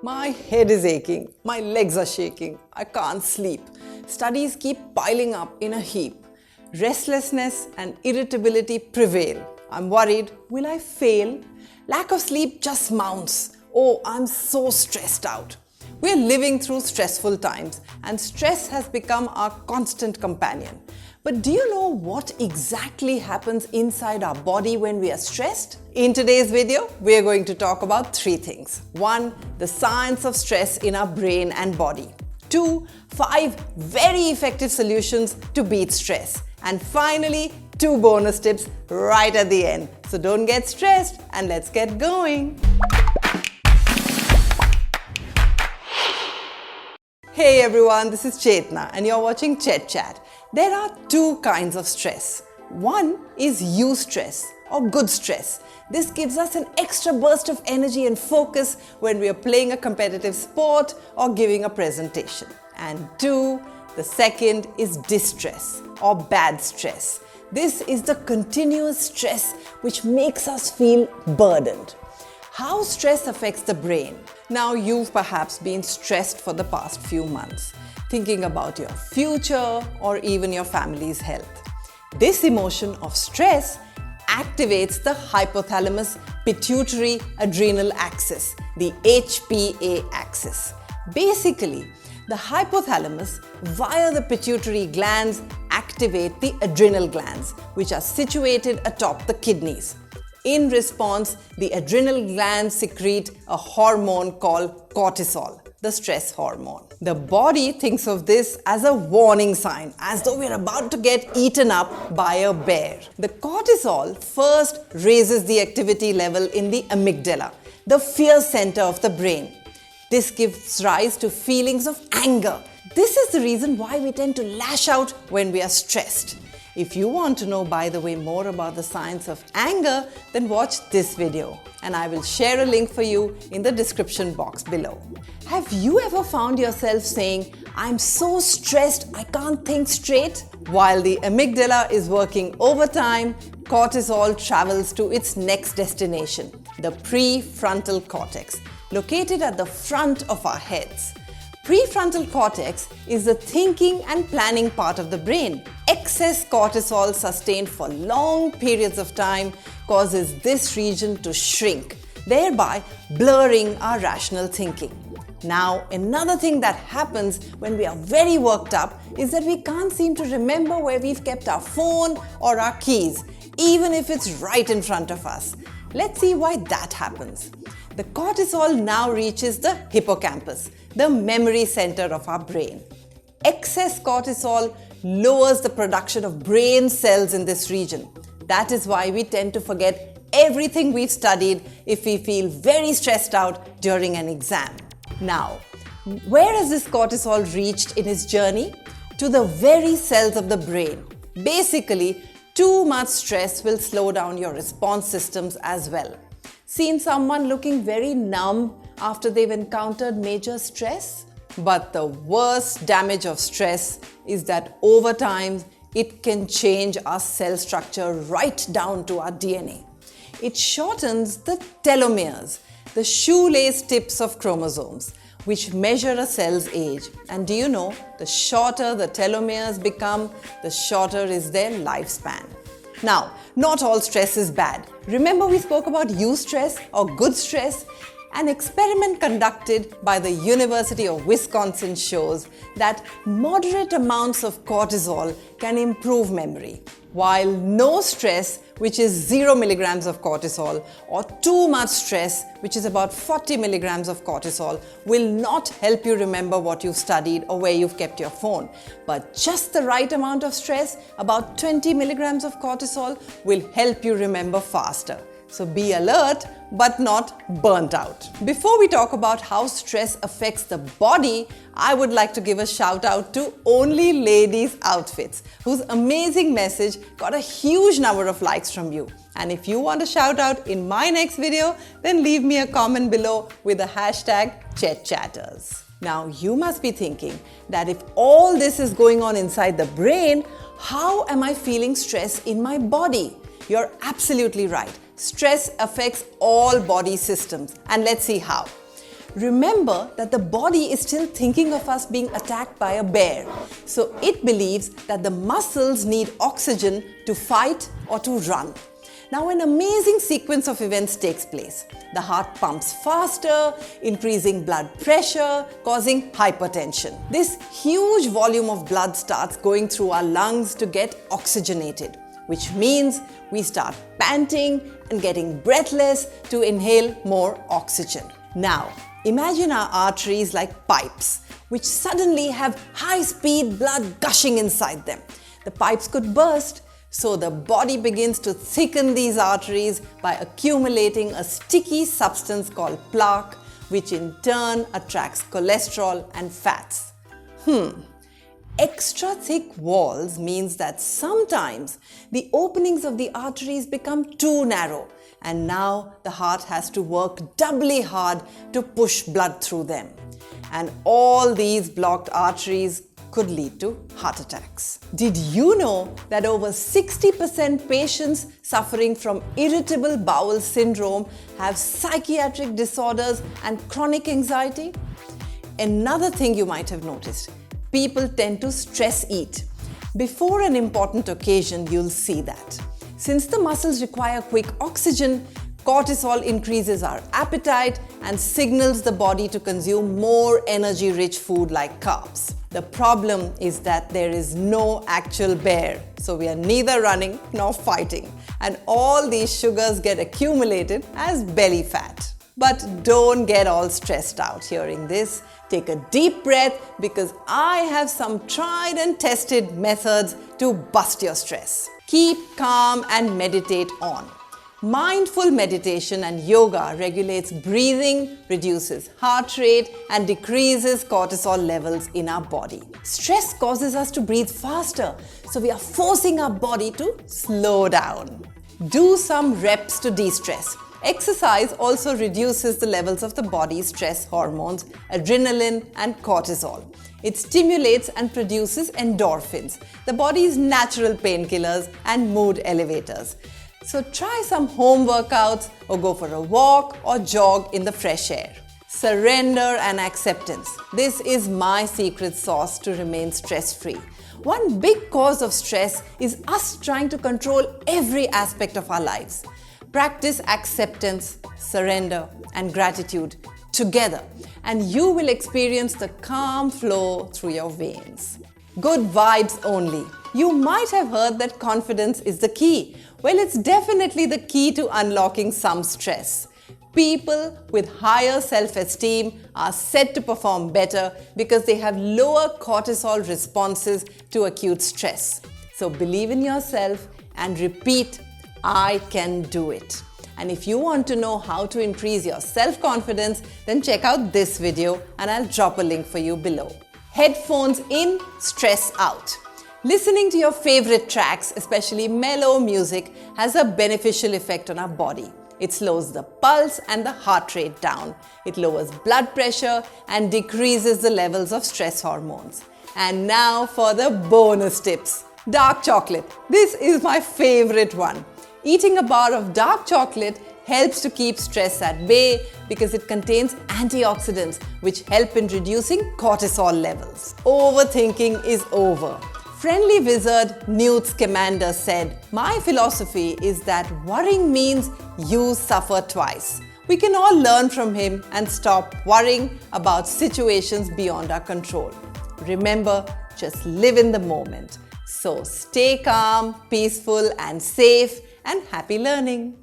My head is aching, my legs are shaking, I can't sleep. Studies keep piling up in a heap. Restlessness and irritability prevail. I'm worried, will I fail? Lack of sleep just mounts. Oh, I'm so stressed out. We're living through stressful times and stress has become our constant companion. But do you know what exactly happens inside our body when we are stressed? In today's video, we are going to talk about 3 things. 1. The science of stress in our brain and body. 2. 5 very effective solutions to beat stress. And finally, 2 bonus tips right at the end. So don't get stressed and let's get going. Hey everyone, this is Chetna and you're watching ChetChat. There are 2 kinds of stress. One is eustress or good stress. This gives us an extra burst of energy and focus when we are playing a competitive sport or giving a presentation. And 2, the second is distress or bad stress. This is the continuous stress which makes us feel burdened. How stress affects the brain? Now you've perhaps been stressed for the past few months, thinking about your future or even your family's health. This emotion of stress activates the hypothalamus pituitary adrenal axis, the HPA axis. Basically, the hypothalamus via the pituitary glands activate the adrenal glands, which are situated atop the kidneys. In response, the adrenal glands secrete a hormone called cortisol, the stress hormone. The body thinks of this as a warning sign, as though we're about to get eaten up by a bear. The cortisol first raises the activity level in the amygdala, the fear center of the brain. This gives rise to feelings of anger. This is the reason why we tend to lash out when we are stressed. If you want to know, by the way, more about the science of anger, then watch this video and I will share a link for you in the description box below. Have you ever found yourself saying, I'm so stressed, I can't think straight? While the amygdala is working overtime, cortisol travels to its next destination, the prefrontal cortex, located at the front of our heads. Prefrontal cortex is the thinking and planning part of the brain. Excess cortisol sustained for long periods of time causes this region to shrink, thereby blurring our rational thinking. Now, another thing that happens when we are very worked up is that we can't seem to remember where we've kept our phone or our keys, even if it's right in front of us. Let's see why that happens. The cortisol now reaches the hippocampus, the memory center of our brain. Excess cortisol lowers the production of brain cells in this region. That is why we tend to forget everything we've studied if we feel very stressed out during an exam. Now, where has this cortisol reached in its journey? To the very cells of the brain. Basically, too much stress will slow down your response systems as well. Seen someone looking very numb after they've encountered major stress? But the worst damage of stress is that over time, it can change our cell structure right down to our DNA. It shortens the telomeres, the shoelace tips of chromosomes, which measure a cell's age. And do you know, the shorter the telomeres become, the shorter is their lifespan. Now, not all stress is bad. Remember we spoke about eustress or good stress? An experiment conducted by the University of Wisconsin shows that moderate amounts of cortisol can improve memory, while no stress, which is 0 milligrams of cortisol, or too much stress, which is about 40 milligrams of cortisol, will not help you remember what you've studied or where you've kept your phone. But just the right amount of stress, about 20 milligrams of cortisol, will help you remember faster. So be alert, but not burnt out. Before we talk about how stress affects the body, I would like to give a shout out to Only Ladies Outfits, whose amazing message got a huge number of likes from you. And if you want a shout out in my next video, then leave me a comment below with the hashtag ChetChatters. Now you must be thinking that if all this is going on inside the brain, how am I feeling stress in my body? You're absolutely right. Stress affects all body systems, and let's see how. Remember that the body is still thinking of us being attacked by a bear. So it believes that the muscles need oxygen to fight or to run. Now an amazing sequence of events takes place. The heart pumps faster, increasing blood pressure, causing hypertension. This huge volume of blood starts going through our lungs to get oxygenated, which means we start panting and getting breathless to inhale more oxygen. Now, imagine our arteries like pipes, which suddenly have high-speed blood gushing inside them. The pipes could burst, so the body begins to thicken these arteries by accumulating a sticky substance called plaque, which in turn attracts cholesterol and fats. Extra thick walls means that sometimes the openings of the arteries become too narrow, and now the heart has to work doubly hard to push blood through them. And all these blocked arteries could lead to heart attacks. Did you know that over 60% patients suffering from irritable bowel syndrome have psychiatric disorders and chronic anxiety? Another thing you might have noticed, people tend to stress eat. Before an important occasion, you'll see that. Since the muscles require quick oxygen, cortisol increases our appetite and signals the body to consume more energy-rich food like carbs. The problem is that there is no actual bear, so we are neither running nor fighting, and all these sugars get accumulated as belly fat. But don't get all stressed out hearing this. Take a deep breath because I have some tried and tested methods to bust your stress. Keep calm and meditate on. Mindful meditation and yoga regulates breathing, reduces heart rate, and decreases cortisol levels in our body. Stress causes us to breathe faster, so we are forcing our body to slow down. Do some reps to de-stress. Exercise also reduces the levels of the body's stress hormones, adrenaline and cortisol. It stimulates and produces endorphins, the body's natural painkillers and mood elevators. So try some home workouts or go for a walk or jog in the fresh air. Surrender and acceptance. This is my secret sauce to remain stress-free. One big cause of stress is us trying to control every aspect of our lives. Practice acceptance, surrender, and gratitude together, and you will experience the calm flow through your veins. Good vibes only. You might have heard that confidence is the key. Well, it's definitely the key to unlocking some stress. People with higher self-esteem are said to perform better because they have lower cortisol responses to acute stress. So believe in yourself and repeat, I can do it. And if you want to know how to increase your self-confidence, then check out this video and I'll drop a link for you below. Headphones in, stress out. Listening to your favorite tracks, especially mellow music, has a beneficial effect on our body. It slows the pulse and the heart rate down. It lowers blood pressure and decreases the levels of stress hormones. And now for the bonus tips. Dark chocolate. This is my favorite one. Eating a bar of dark chocolate helps to keep stress at bay because it contains antioxidants which help in reducing cortisol levels. Overthinking is over. Friendly wizard Newt Scamander said, "My philosophy is that worrying means you suffer twice." We can all learn from him and stop worrying about situations beyond our control. Remember, just live in the moment. So stay calm, peaceful and safe, and happy learning.